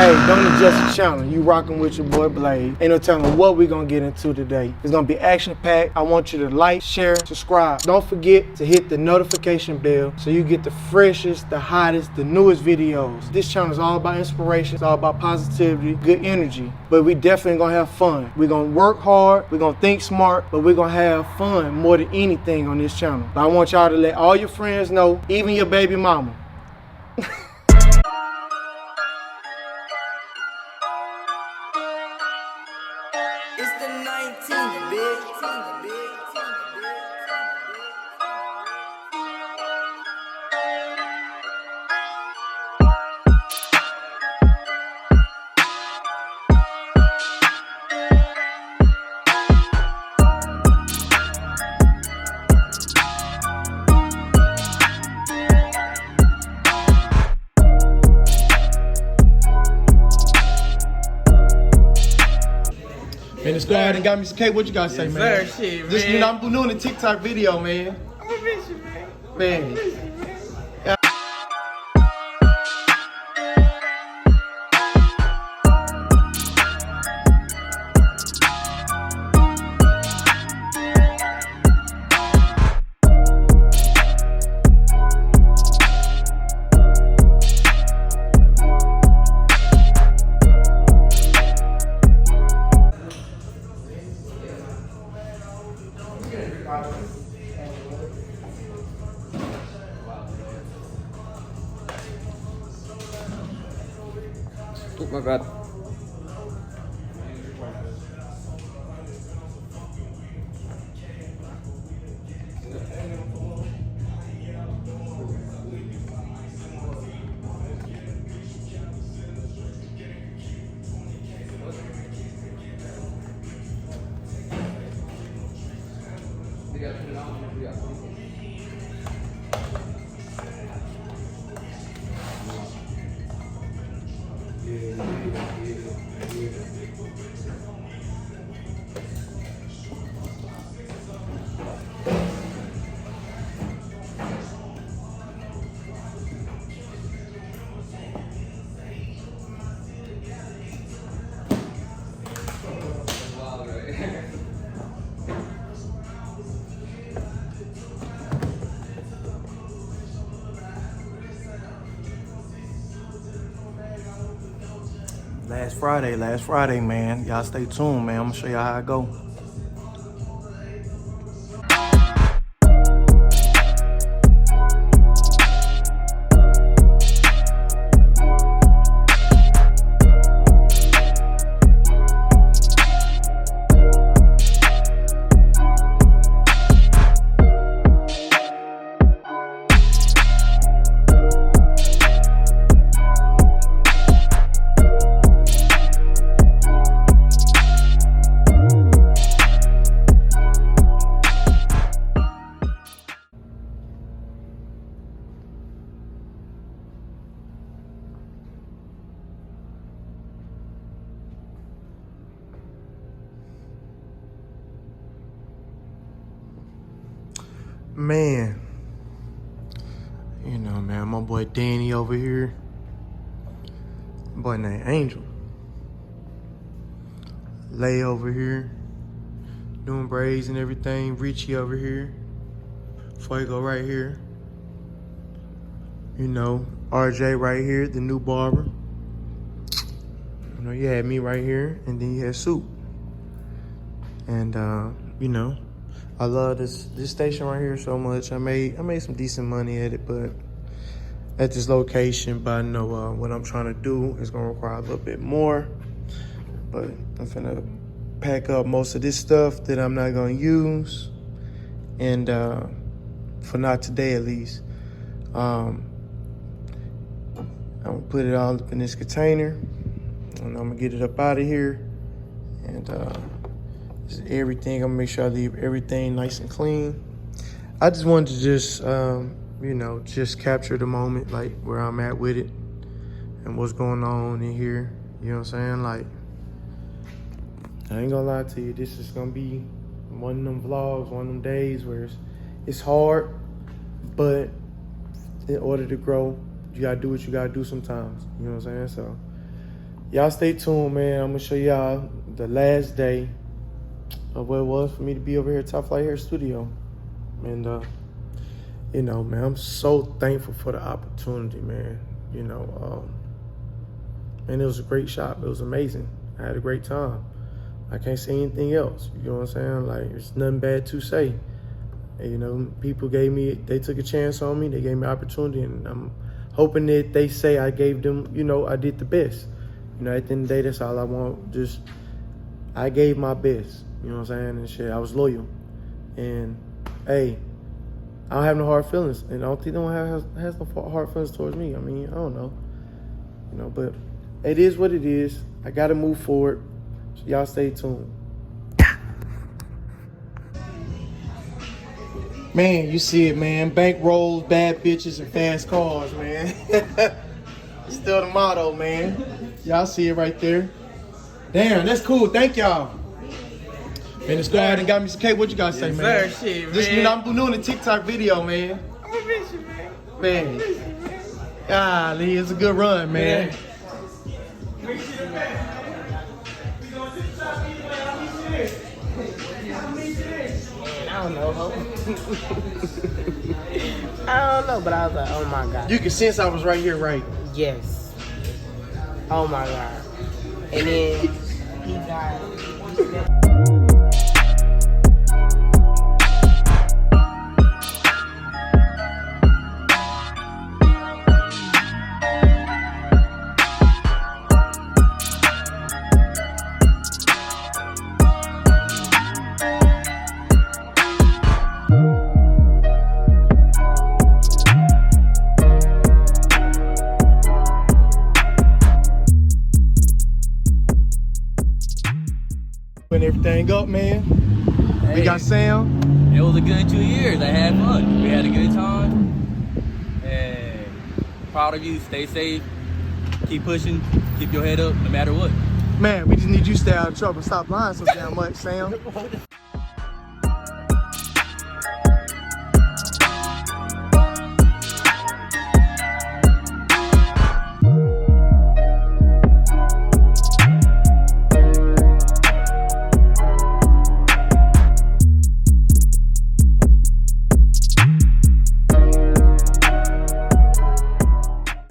Hey, don't adjust the channel. You rocking with your boy Blaze. Ain't no telling what we gonna get into today. It's gonna be action-packed. I want you to like, share, subscribe. Don't forget to hit the notification bell so you get the freshest, the hottest, the newest videos. This channel is all about inspiration. It's all about positivity, good energy. But we definitely gonna have fun. We're gonna work hard. We're gonna think smart, but we're gonna have fun more than anything on this channel. But I want y'all to let all your friends know, even your baby mama. It's the 19th, bitch. And the squad and got me some cake. What you gotta say, man? Sir, shit, man. This, you know, I'm doing a TikTok video, man. I'm gonna miss you, man. Man. Oh my god. Last Friday, man. Y'all stay tuned, man. I'm gonna show y'all how I go. Man, you know, man, my boy Danny over here. My boy named Angel. Lay over here, doing braids and everything. Richie over here. Fuego right here. You know, RJ right here, the new barber. You know, you had me right here, and then you had Soup. And you know, I love this station right here so much. I made some decent money at it, but at this location, but I know what I'm trying to do is gonna require a little bit more. But I'm finna pack up most of this stuff that I'm not gonna use, and for not today at least. I'm gonna put it all up in this container, and I'm gonna get it up out of here, and just everything. I'm gonna make sure I leave everything nice and clean. I just wanted to just, you know, just capture the moment, like where I'm at with it and what's going on in here. You know what I'm saying? Like, I ain't gonna lie to you. This is gonna be one of them vlogs, one of them days where it's hard, but in order to grow, you gotta do what you gotta do sometimes. You know what I'm saying? So Y'all stay tuned, man. I'm gonna show y'all the last day of what it was for me to be over here at Top Flight Hair Studio. And you know, man, I'm so thankful for the opportunity, man. You know, and it was a great shop. It was amazing. I had a great time. I can't say anything else. You know what I'm saying? Like, there's nothing bad to say. And, you know, people they took a chance on me. They gave me opportunity, and I'm hoping that they say I gave them, you know, I did the best. You know, at the end of the day, that's all I want. Just, I gave my best. You know what I'm saying? And shit, I was loyal. And, hey, I don't have no hard feelings. And I don't think no one has no hard feelings towards me. I mean, I don't know. You know, but it is what it is. I got to move forward. So y'all stay tuned. Man, you see it, man. Bankrolls, bad bitches, and fast cars, man. Still the motto, man. Y'all see it right there. Damn, that's cool. Thank y'all. Man, the squad and got me some cake. What you gotta say, man? Sir, shit, Just, man. you know, I'm doing a TikTok video, man. I'm gonna miss you, man. Man. Golly, it's a good run, man. I don't know, ho. I don't know, but I was like, oh my God. You can sense I was right here, right? Yes. Oh my God. And then he got. When everything up, man. We Hey. got Sam. It was a good 2 years. I had fun. We had a good time. And proud of you. Stay safe. Keep pushing. Keep your head up no matter what. Man, we just need you to stay out of trouble. Stop lying so damn much, Sam.